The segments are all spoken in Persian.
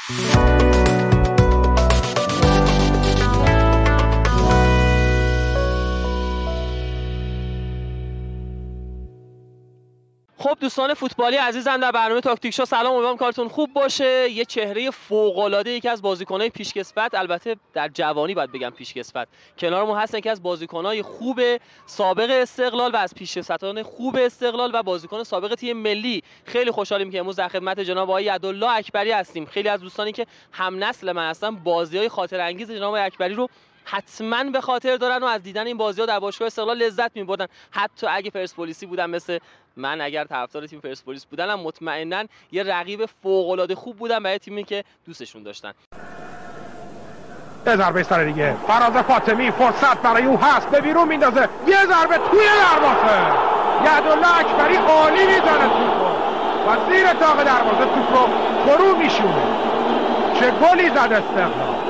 خب دوستان فوتبالی عزیزم، در برنامه تاکتیک شو سلام، امیدوارم کارتون خوب باشه. یه چهره فوق‌العاده یکی از بازیکن‌های پیشکسوت، البته در جوانی باید بگم پیشکسوت، کنارمون هستن که از بازیکن‌های خوب سابق استقلال و از پیشکسوتان خوب استقلال و بازیکن سابق تیم ملی. خیلی خوشحالیم که امروز در خدمت جناب آقای یدالله اکبری هستیم. خیلی از دوستانی که هم نسل من هستن بازی‌های خاطر انگیز جناب آقای اکبری رو حتما به خاطر دارن و از دیدن این بازی‌ها در باشگاه استقلال لذت می‌بردن. حتی اگه پرسپولیسی بودن مثل من، اگر طرفدار تیم پرسپولیس بودنم، مطمئناً یه رقیب فوق‌العاده خوب بودن و یه تیمی که دوستشون داشتن. یه ضربه سر دیگه فراز فاطمی، فرصت برای او هست، به بیرون میندازه، یه ضربه توی دروازه. یدالله اکبری عالی میزنه توپو و زیر داغ دروازه توپ رو فرو میشونه. چه گلی زد استقلال.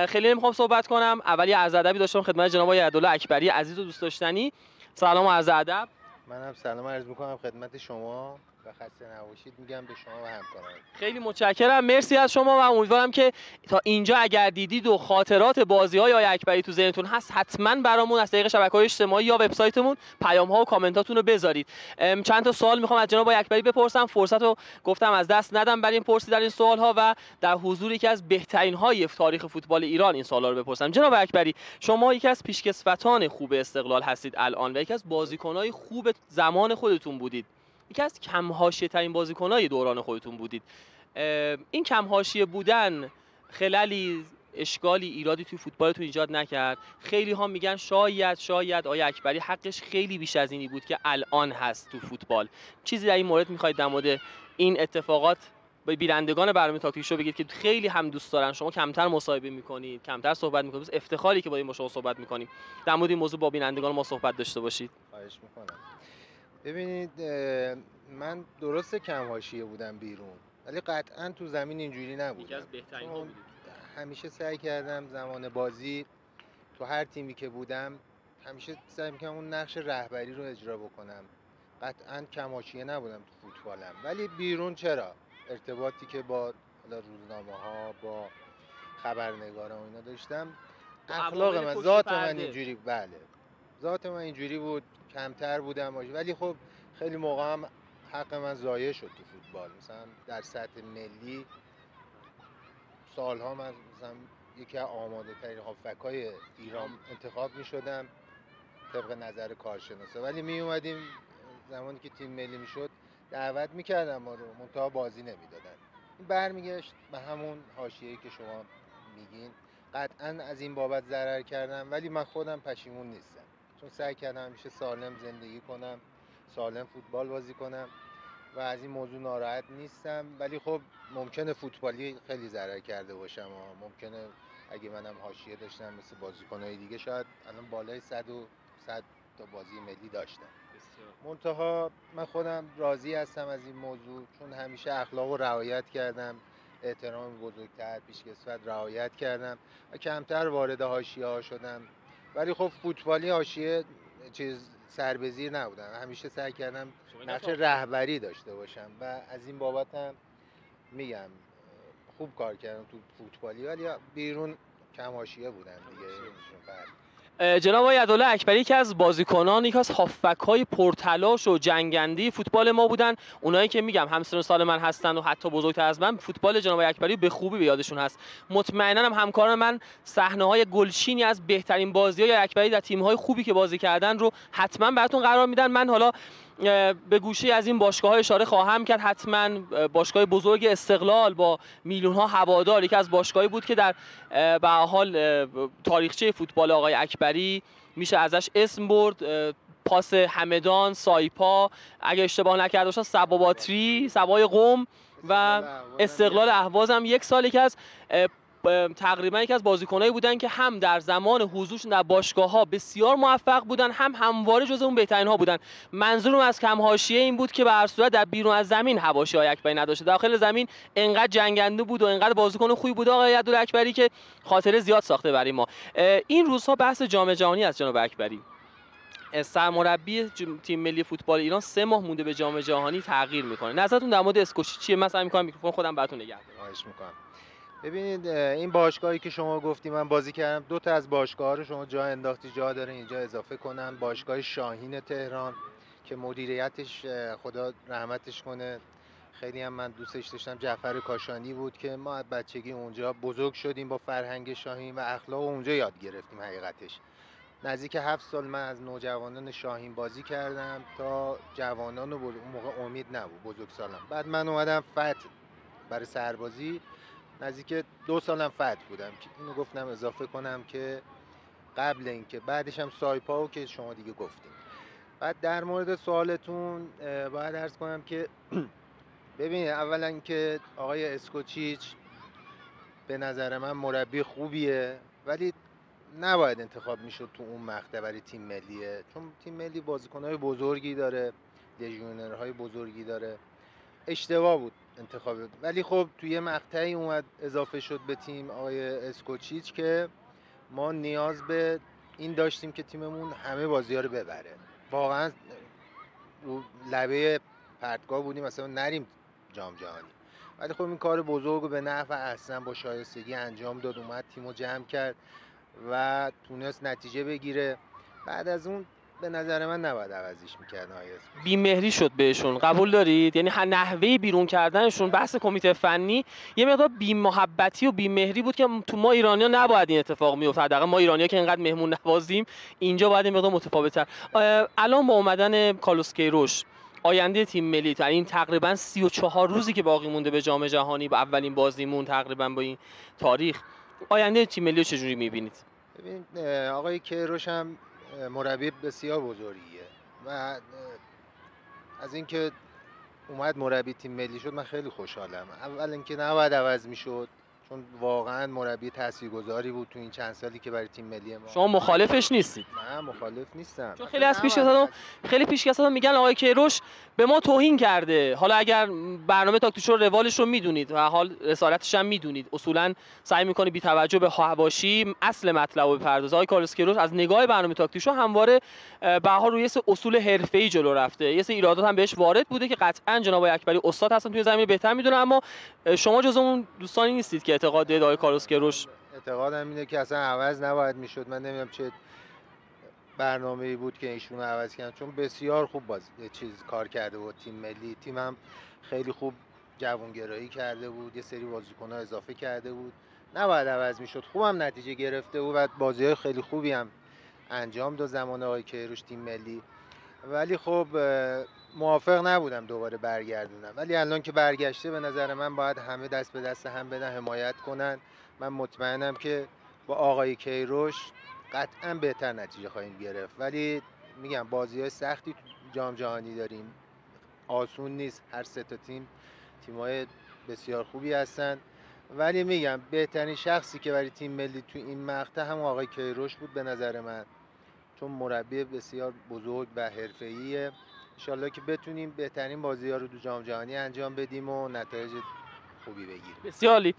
خیلی نمیخوام صحبت کنم، اولی عرض ادبی داشتم خدمت جناب آقای یدالله اکبری عزیز و دوست داشتنی. سلام و عرض ادب. منم سلام عرض میکنم خدمت شما و خسته نباشید میگم به شما و همکاران. خیلی متشکرم، مرسی از شما و امیدوارم که تا اینجا اگر دیدید و خاطرات بازی‌های آقای اکبری تو ذهنتون هست حتما برامون از طریق شبکه‌های اجتماعی یا وبسایتمون پیام‌ها و کامنتاتون رو بذارید. چند تا سوال میخوام از جناب آقای اکبری بپرسم، فرصت رو گفتم از دست ندم برای این پرسیدن این سوال‌ها و در حضور یکی از بهترین‌های تاریخ فوتبال ایران این سوالا رو بپرسم. جناب اکبری، شما یکی از پیشکسوتان خوب استقلال هستید الان و یکی از بازیکن‌های خوب زمان خودتون بودید. یکی از کم حاشیه ترین بازیکن‌های دوران خودتون بودید. این کم حاشیه بودن خلالی، اشکالی، ایرادی توی فوتبالتون ایجاد نکرد؟ خیلی ها میگن شاید آقای اکبری حقش خیلی بیش از اینی بود که الان هست تو فوتبال. چیزی در این مورد میخواید در مورد این اتفاقات به بینندگان برنامه تاکتیک شو بگید که خیلی هم دوست دارن؟ شما کمتر مصاحبه میکنید، کمتر صحبت میکنید، افتخاری که با شما صحبت میکنیم. در مورد این موضوع با بینندگان ما صحبت داشته باشید. خواهش میکنم. ببینید من درسته کم حاشیه بودم بیرون، ولی قطعا تو زمین اینجوری نبودم. یکی از بهترین ها بودید. همیشه سعی کردم زمان بازی تو هر تیمی که بودم همیشه سعی می‌کردم اون نقش رهبری رو اجرا بکنم. قطعا کم حاشیه نبودم تو فوتبالم، ولی بیرون چرا ارتباطی که با روزنامه‌ها، با خبرنگارا و اینا داشتم، اخلاق من، ذات من اینجوری، بله ذات من اینجوری بود، کمتر بودم، ولی خب خیلی موقع هم حق من ضایع شد تو فوتبال. مثلا در سطح ملی سالها من مثلا یکی از آماده ترین هافبک‌های ایران انتخاب می شدم طبق نظر کارشناسا، ولی می اومدیم زمانی که تیم ملی می شد دعوت می کردم ما رو، منتها بازی نمی دادن. این برمیگشت به همون حاشیه‌ای که شما میگین. قطعا از این بابت ضرر کردم، ولی من خودم پشیمون نیستم، چون سعی کردم همیشه سالم زندگی کنم، سالم فوتبال بازی کنم و از این موضوع ناراحت نیستم. ولی خب ممکنه فوتبالی خیلی ضرر کرده باشم و ممکنه اگه منم حاشیه داشتم مثل بازیکن‌های دیگه شاید الان بالای 100 تا بازی ملی داشتم. منتها من خودم راضی هستم از این موضوع، چون همیشه اخلاق رو رعایت کردم، احترام بزرگتر، پیشکسوت رعایت کردم و کمتر وارد حاشیه‌ها شدم. ولی خب فوتبالی حاشیه چیز سربزیر نبودم، همیشه سعی کردم نقش رهبری داشته باشم و از این بابت هم میگم خوب کار کردم تو فوتبالی، ولی بیرون کم حاشیه بودم دیگه. جناب آقای یدالله اکبری که از بازیکنان، یک از هافبک‌های پرتلاش و جنگنده فوتبال ما بودن. اونایی که میگم همسن سال من هستن و حتی بزرگتر از من، فوتبال جناب آقای اکبری به خوبی به یادشون هست. مطمئنا هم همکاران من صحنه‌های گلچینی از بهترین بازی‌های اکبری در تیم‌های خوبی که بازی کردن رو حتما براتون قرار میدن. من حالا به گوشه از این باشگاه‌ها اشاره خواهم کرد. حتما باشگاه بزرگ استقلال با میلیون‌ها هوادار یکی از باشگاهی بود که در به حال تاریخچه فوتبال آقای اکبری میشه ازش اسم برد. پاس همدان، سایپا، اگه اشتباه نکرده باشم سبا باتری، سبای قم و استقلال اهواز هم یک سالی که از تقریبا یکی از بازیکنایی بودن که هم در زمان حضورشون در باشگاه‌ها بسیار موفق بودن، هم همواره جزو اون بهترین‌ها بودن. منظورم از کم حاشیه این بود که به هر صورت در بیرون از زمین حواشی اکبری نداشته، داخل زمین انقدر جنگنده بود و انقدر بازیکن خوبی بود آقای یدالله اکبری که خاطره زیاد ساخته برای ما. این روزها بحث جام جهانی است جناب اکبری. سرمربی تیم ملی فوتبال ایران 3 ماه مونده به جام جهانی تغییر میکنه. نظرتون در مورد اسکوچی چیه؟ من سعی می‌کنم میکروفون خودم براتون نگه دارم. خواهش می‌کنم. ببینید این باشگاهی که شما گفتی من بازی کردم، 2 تا از باشگاه‌ها رو شما جا انداختی، جا داره اینجا اضافه کنم. باشگاه شاهین تهران که مدیریتش خدا رحمتش کنه، خیلی هم من دوستش داشتم، جعفر کاشانی بود که ما از بچگی اونجا بزرگ شدیم با فرهنگ شاهین و اخلاق اونجا یاد گرفتیم. حقیقتش نزدیک 7 سال من از نوجوانان شاهین بازی کردم تا جوانان و اون موقع امید نبود، بزرگسالان. بعد من اومدم فتح برای سربازی، نزدیک 2 سالم فتح بودم که اینو گفتم اضافه کنم که قبل اینکه بعدش هم سایپا که شما دیگه گفتیم. بعد در مورد سوالتون باید عرض کنم که ببینید اولا که آقای اسکوچیچ به نظر من مربی خوبیه، ولی نباید انتخاب میشد تو اون مقطع برای تیم ملیه، چون تیم ملی بازیکن‌های بزرگی داره، لژیونرهای بزرگی داره. اشتباه بود انتخاب. ولی خب توی یه مقطعی اومد اضافه شد به تیم آقای اسکوچیچ که ما نیاز به این داشتیم که تیممون همه بازی‌ها رو ببره. واقعا رو لبه پرتگاه بودیم مثلا نریم جام جهانی، ولی خب این کار بزرگ رو به نفع احسن با شایستگی انجام داد، اومد تیمو جمع کرد و تونست نتیجه بگیره. بعد از اون به نظر من نباید عوضش می‌کرد آقای اسکوچیچ. بی‌مهری شد بهشون، قبول دارید؟ یعنی نحوه بیرون کردنشون، بحث کمیته فنی یه مقدار بی‌محبتی و بی‌مهری بود که تو ما ایرانی‌ها نباید این اتفاق می‌افتاد. حداقل ما ایرانی‌ها که اینقدر مهمون نوازیم اینجا باید این مقدار متفاوت‌تر. الان با اومدن کارلوس کیروش آینده تیم ملی تا این تقریبا 34 روزی که باقی مونده به جام جهانی، با اولین بازیمون تقریبا با این تاریخ، آینده تیم ملی رو چجوری می‌بینید؟ ببین آقای کیروش هم مربی بسیار بزرگیه و از اینکه اومد مربی تیم ملی شد من خیلی خوشحالم. اول اینکه نباید عوض میشد، چون واقعا مربی تاثیرگذاری بود تو این چند سالی که برای تیم ملی ما. شما مخالفش نیستید؟ نه مخالف نیستم، چون خیلی پیشکسوتا میگن آقای کیروش به ما توهین کرده. حالا اگر برنامه تاکتیک رو روالش رو میدونید و حال رسالتش هم میدونید، اصولا سعی میکنه بی توجه به حواشی اصل مطلب رو بپردازه. آقای کارلوس کیروش از نگاه برنامه تاکتیک همواره بها روی اصول حرفه‌ای جلو رفته. یه سری ایرادات هم بهش وارد بوده که قطعا جناب اکبری استاد هستن توی زمین بهتر میدونن، اما شما جزو اون دوستانی نیستید که اعتقاد دارید آقای کارلوس کیروش. اعتقادم اینه که اصلا عوض نباید میشد. من نمیدونم چه برنامه‌ای بود که ایشون عوض کردن، چون بسیار خوب کار کرده بود تیم ملی. تیمم خیلی خوب جوانگرایی کرده بود، یه سری بازیکن‌ها اضافه کرده بود، نباید عوض میشد. خوبم نتیجه گرفته بود و بازی‌های خیلی خوبی هم انجام داد زمان آقای کیروش تیم ملی. ولی خب موافق نبودم دوباره برگردونم، ولی الان که برگشته به نظر من باید همه دست به دست هم بدن، حمایت کنن. من مطمئنم که با آقای کیروش قطعا بهتر نتیجه خواهیم گرفت. ولی میگم بازی‌های سختی تو جام جهانی داریم، آسون نیست. هر 3 تا تیم‌های بسیار خوبی هستن، ولی میگم بهترین شخصی که برای تیم ملی تو این مقطع هم آقای کیروش بود به نظر من، چون مربی بسیار بزرگ و حرفه‌ایه. انشالله که بتونیم بهترین بازی‌ها رو تو جام جهانی انجام بدیم و نتایج خوبی بگیریم. بسیار عالی.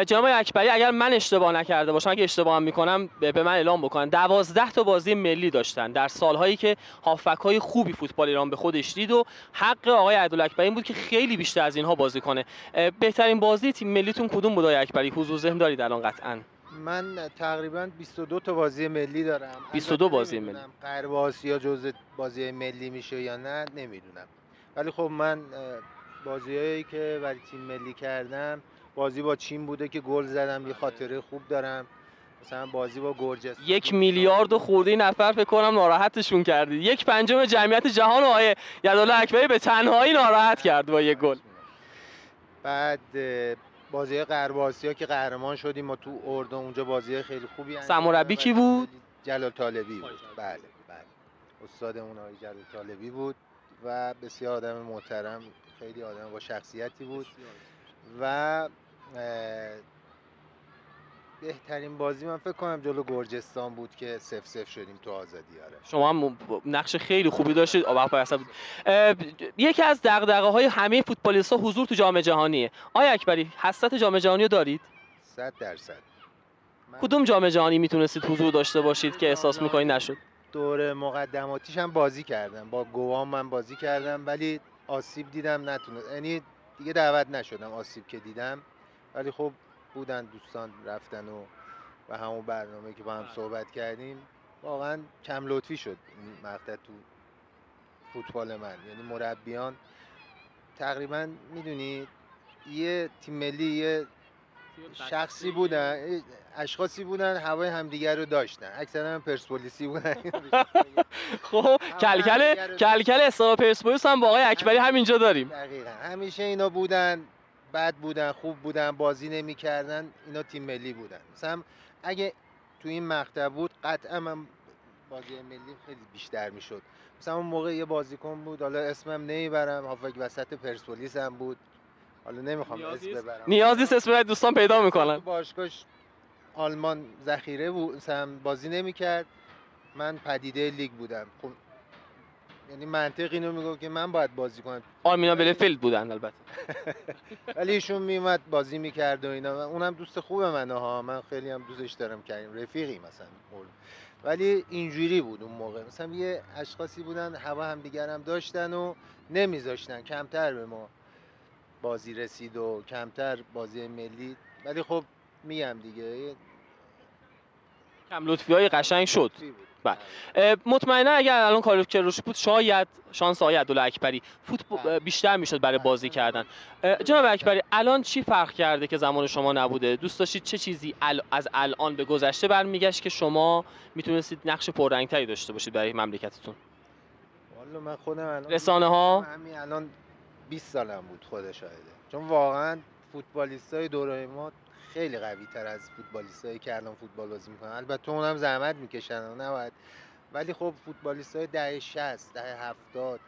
جناب اکبری اگر من اشتباه نکرده باشم، اگه اشتباه هم میکنم به من اعلام بکنن، 12 تا بازی ملی داشتن در سالهایی که هافبک‌های خوبی فوتبال ایران به خودش دید و حق آقای عبدالاکبری این بود که خیلی بیشتر از اینها بازی کنه. بهترین بازی تیم ملیتون کدوم بود آقای اکبری؟ حضور ذهن دارید الان قطعاً؟ من تقریبا 22 تا بازی ملی دارم. 22 بازی ملی. غرب آسیا جزء بازی ملی میشه یا نه نمیدونم، ولی خب من بازیایی که برای تیم ملی کردم، بازی با چین بوده که گل زدم، یه خاطره خوب دارم. مثلا بازی با گرجستان 1 میلیارد خورده نفر فکر کنم ناراحتشون کردید. 1/5 جمعیت جهان آقای یدالله اکبری به تنهایی ناراحت کرد با یک گل. بعد بازی غرب آسیا که قهرمان شدیم ما تو اردن، اونجا بازی خیلی خوبی انجام دادیم. سرمربی کی بود؟ جلال طالبی بود. بله استادمون آقای جلال طالبی بود و بسیار آدم محترم، خیلی آدم با شخصیتی بود. و بهترین بازی من فکر کنم جلو گرجستان بود که 0-0 شدیم تو آزادی. آره. شما هم نقش خیلی خوبی داشتید. یکی از دغدغه‌های همه فوتبالیست‌ها حضور تو جام جهانیه. آقای اکبری حسرت جام جهانی رو دارید؟ 100%. کدوم جام جهانی میتونستید حضور داشته باشید که احساس می‌کنید نشد؟ دور مقدماتیش هم بازی کردم، با گوام من بازی کردم ولی آسیب دیدم نتونست، یعنی دیگه دعوت نشدم آسیب که دیدم. ولی خب بودن دوستان رفتن و همون برنامه که با هم صحبت کردیم واقعا کم لطفی شد این مقطع تو فوتبال من. یعنی مربیان تقریبا میدونی یه تیم ملی یه شخصی بودن، اشخاصی بودن هوای همدیگر رو داشتن، اکثرا پرسپولیسی بودن. خب کلکل استقلال پرسپولیس هم با آقای اکبری همینجا داریم. دقیقاً همیشه اینا بودن، بد بودن خوب بودن بازی نمی‌کردن، اینا تیم ملی بودن. مثلا اگه تو این مقطع بود قطعا من بازی ملی خیلی بیشتر میشد. مثلا اون موقع یه بازیکن بود، حالا اسمم نمیبرم، هافک وسط پرسپولیس هم بود، حالا نمیخوام اسم ببرم، نیاز نیست اسم دوستان پیدا میکنن. باشگاهش آلمان ذخیره بود، مثلا بازی نمیکرد، من پدیده لیگ بودم. خب یعنی منطق اینو میگه که من باید بازی کنم. آرمینا بلفیلد بودن البته. ولی ایشون میومد بازی میکرد و اینا، اونم دوست خوب منه ها، من خیلی هم دوستش دارم، کریم رفیقی مثلا. ولی اینجوری بود اون موقع، مثلا یه اشخاصی بودن هوا هم دیگر هم داشتن و نمیذاشتن، کمتر به ما بازی رسید و کمتر بازی ملی. ولی خب میگم دیگه کم لطفی‌های قشنگ شد. بله مطمئنا اگر الان کار که روش بود شاید شانس آقای عبدالله اکبری فوتبال بیشتر میشد برای بازی کردن. جناب اکبری الان چی فرق کرده که زمان شما نبوده؟ دوست داشتید چه چیزی از الان به گذشته برمیگشت که شما میتونستید نقش پررنگتری داشته باشید برای مملکتتون؟ والا من خودم الان رسانه ها همین الان 20 سالم بود، خدا شاهده، چون واقعا فوتبالیستای دوره ما خیلی قوی تر از فوتبالیستایی که الان فوتبال بازی میکنن. البته اونم زحمت میکشن و نباید، ولی خب فوتبالیستای دهه 60، دهه 70،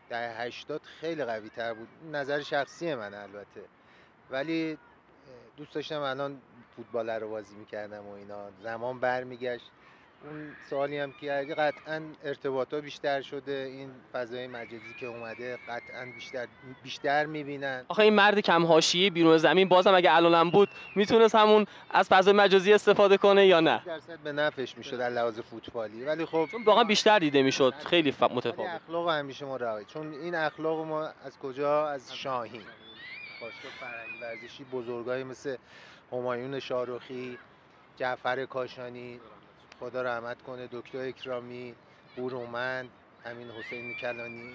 دهه 80 خیلی قوی تر بود. نظر شخصی من البته، ولی دوست داشتم الان فوتبال رو بازی میکردم و اینا. زمان برمیگشت. اون سوالی هم که کردی قطعا ارتباطات بیشتر شده، این فضای مجازی که اومده قطعا بیشتر میبینن. آخه این مرد کم حاشیه بیرون زمین بازم اگه الانم بود میتونست همون از فضای مجازی استفاده کنه یا نه؟ درصد به نفعش میشد از لحاظ فوتبالی، ولی خب چون واقعا بیشتر دیده میشد، خیلی متفاوت. اخلاق همیشه ما رعایت، چون این اخلاق ما از کجا؟ از شاهین، باشگاه فرهنگی ورزشی بزرگایی مثل همایون شاروخی، جعفر کاشانی خدا رحمت کنه، دکتر اکرامی، بورومند، همین حسین کلانی،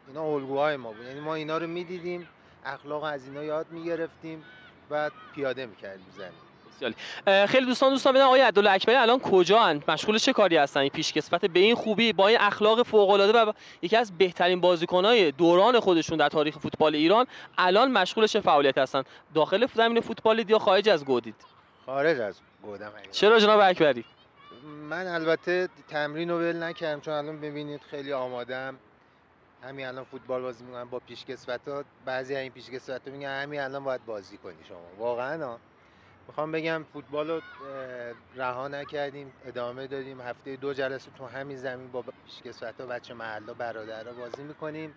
اینا الگوهای ما بود. یعنی ما اینا رو میدیدیم، اخلاق از اینا یاد میگرفتیم و پیاده میکردیم زمین. خیلی دوستان بدن آقای عبدالله اکبری الان کجااند؟ مشغول چه کاری هستن؟ این پیشکسوت به این خوبی با این اخلاق فوق العاده و یکی از بهترین بازیکن‌های دوران خودشون در تاریخ فوتبال ایران الان مشغول چه فعالیتی هستن؟ داخل زمین فوتبال یا خارج از گودید؟ خارج از گودم. چرا جناب اکبری؟ من البته تمرین رو ول نکردم، چون الان ببینید خیلی آمادم، همین الان فوتبال بازی می‌کنم با پیشکسوتا. بعضی این پیشکسوتا میگن همین الان باید بازی کنی شما. واقعا میخوام بگم فوتبال رو رها نکردیم، ادامه دادیم. هفته 2 جلسه تو همین زمین با پیشکسوتا، بچه محله، برادرها بازی میکنیم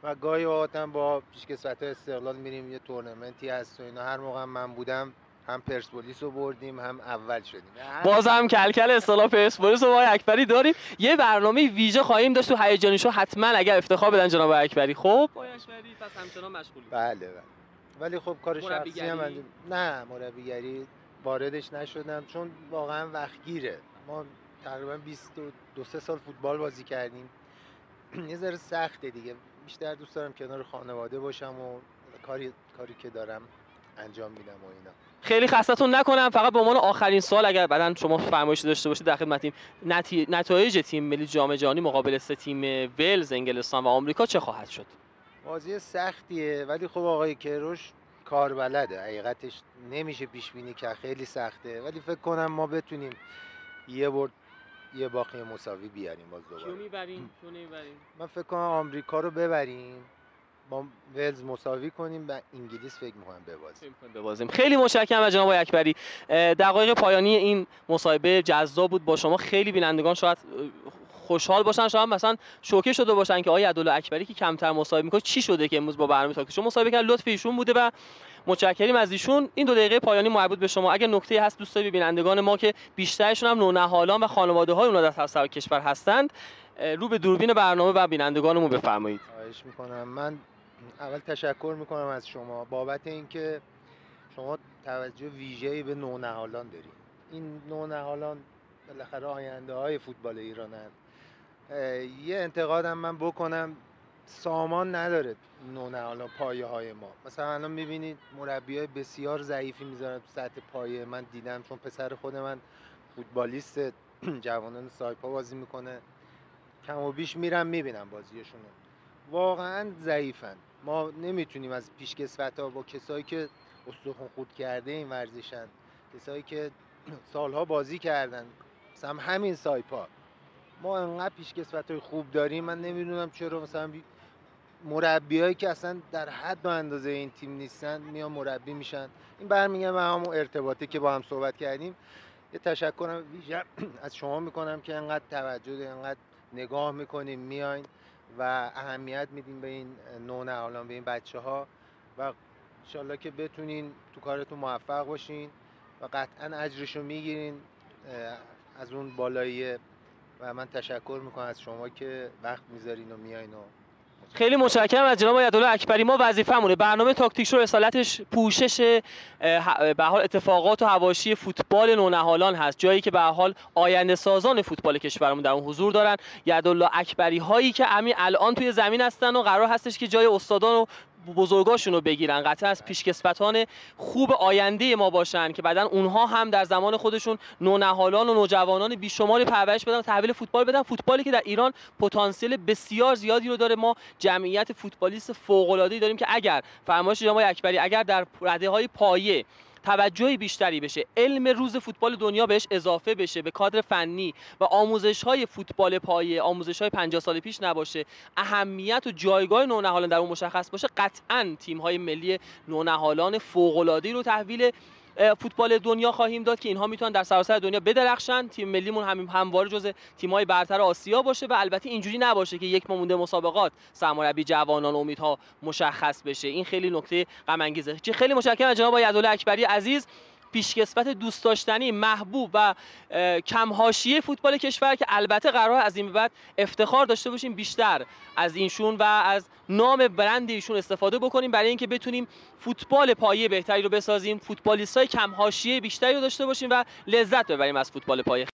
و گاهی اوقات هم با پیشکسوتا استقلال میریم یه تورنمنتی هست و اینا. هر موقع من بودم هم پرسپولیس رو بردیم هم اول شدیم. بازم کلکل استقلال پرسپولیس و آقای اکبری داریم. یه برنامه ویژه خواهیم داشت تو هیجانی شو، حتما اگر افتخار بدن جناب اکبری. خب آقای اکبری پس همچنان مشغولی؟ بله. ولی خب کار شخصی هم نه، مربیگری واردش نشدم چون واقعا وقتگیره. ما تقریبا 22 سال فوتبال بازی کردیم. یه ذره سخته دیگه. بیشتر دوست دارم کنار خانواده باشم و کاری که دارم انجام میدم و اینا. خیلی خستتون نکنم، فقط به عنوان آخرین سوال اگر بعداً شما فرمایشی داشته باشید در خدمتیم، نتایج تیم ملی جام جهانی مقابل 3 تیم ولز، انگلستان و آمریکا چه خواهد شد؟ بازی سختیه، ولی خب آقای کیروش کار بلده. حقیقتش نمیشه پیش بینی کرد، خیلی سخته، ولی فکر کنم ما بتونیم یه برد یه باخت مساوی بیاریم. باز دوباره کیو میبریم؟ من فکر کنم آمریکا رو ببریم، با ولز مساوی کنیم و انگلیس فکر می‌کنم ببازیم. خیلی متشکرم از جناب اکبری. دقایق پایانی این مصاحبه جذاب بود با شما. خیلی بینندگان شاید خوشحال باشن، شاید مثلا شوکه شده باشن که آقای عدالله اکبری که کمتر مصاحبه میکنه چی شده که امروز با برنامه تاکتی شو مصاحبه کرد. لطف ایشون بوده و متشکریم از ایشون. این 2 دقیقه پایانی مربوط به شما. اگه نکته‌ای هست دوستای بینندگان ما که بیشترشون هم نونهالان و خانواده‌های اونها در سراسر کشور هستند، رو به دوربین برنامه و بینندگانمون بفرمایید. خواهش میکنم. من اول تشکر میکنم از شما بابت اینکه شما توجه ویژه‌ای به نونهالان دارید. این نونهالان بالاخره آینده های فوتبال ایرانن. یه انتقادم من بکنم، سامان نداره نونهالان پایه های ما. مثلا الان میبینید مربیای بسیار ضعیفی میذارن تو سطح پایه. من دیدم چون پسر خود من فوتبالیست جوانان سایپا بازی میکنه، کم و بیش میرم میبینم بازیشونو، واقعا ضعیفن. ما نمیتونیم از پیشکسوت‌ها با کسایی که استخوان خورد کرده این ورزشن، کسایی که سالها بازی کردن، مثلا همین سایپا، ما انقدر پیشکسوت‌های خوب داریم. من نمیدونم چرا مثلا مربیایی که اصلا در حد و اندازه این تیم نیستن میان مربی میشن. این برمیگرده به همون ارتباطی که با هم صحبت کردیم. یه تشکرم ویژه از شما میکنم که انقدر توجه دارین، انقدر نگاه میکنین، میاین و اهمیت میدین به این نونهالان، به این بچه‌ها و انشالله که بتونین تو کارتون موفق باشین و قطعا اجرشو میگیرین از اون بالاییه. و من تشکر میکنم از شما که وقت میذارین و میاین. خیلی متشکرم از جناب عدالله اکبری. ما وظیفه‌مونه برنامه تاکتیک شو رسالتش پوشش به حال اتفاقات و حواشی فوتبال نونهالان هست، جایی که به حال آینده سازان فوتبال کشورمون در اون حضور دارن. عدالله اکبری هایی که همین الان توی زمین هستن و قرار هستش که جای استادان و بزرگاشون رو بگیرن، قطعا از پیشکسوتان خوب آینده ما باشن که بعدن اونها هم در زمان خودشون نونهالان و نوجوانان بیشماری پرورش بدن و تحویل فوتبال بدن. فوتبالی که در ایران پتانسیل بسیار زیادی رو داره. ما جمعیت فوتبالیست فوق‌العاده‌ای داریم که اگر فرمایش جناب اکبری اگر در رده‌های پایه توجه بیشتری بشه، علم روز فوتبال دنیا بهش اضافه بشه، به کادر فنی و آموزش‌های فوتبال پایه، آموزش‌های 50 سال پیش نباشه، اهمیت و جایگاه نونهالان در اون مشخص باشه، قطعاً تیم‌های ملی نونهالان فوق‌العاده‌ای رو تحویل فوتبال دنیا خواهیم داد که اینها میتونن در سراسر دنیا بدرخشن. تیم ملیمون همواره جزو تیم‌های برتر آسیا باشه و البته اینجوری نباشه که یک ماه مونده مسابقات سرمربی جوانان امیدها مشخص بشه. این خیلی نکته غم انگیزه. خیلی متشکرم از جناب عدالله اکبری عزیز، پیشکسوت دوست داشتنی، محبوب و کم حاشیه فوتبال کشور که البته قرار از این به بعد افتخار داشته باشیم بیشتر از اینشون و از نام برند ایشون استفاده بکنیم برای اینکه بتونیم فوتبال پایه بهتری رو بسازیم، فوتبالیستای کم حاشیه بیشتری رو داشته باشیم و لذت ببریم از فوتبال پایه.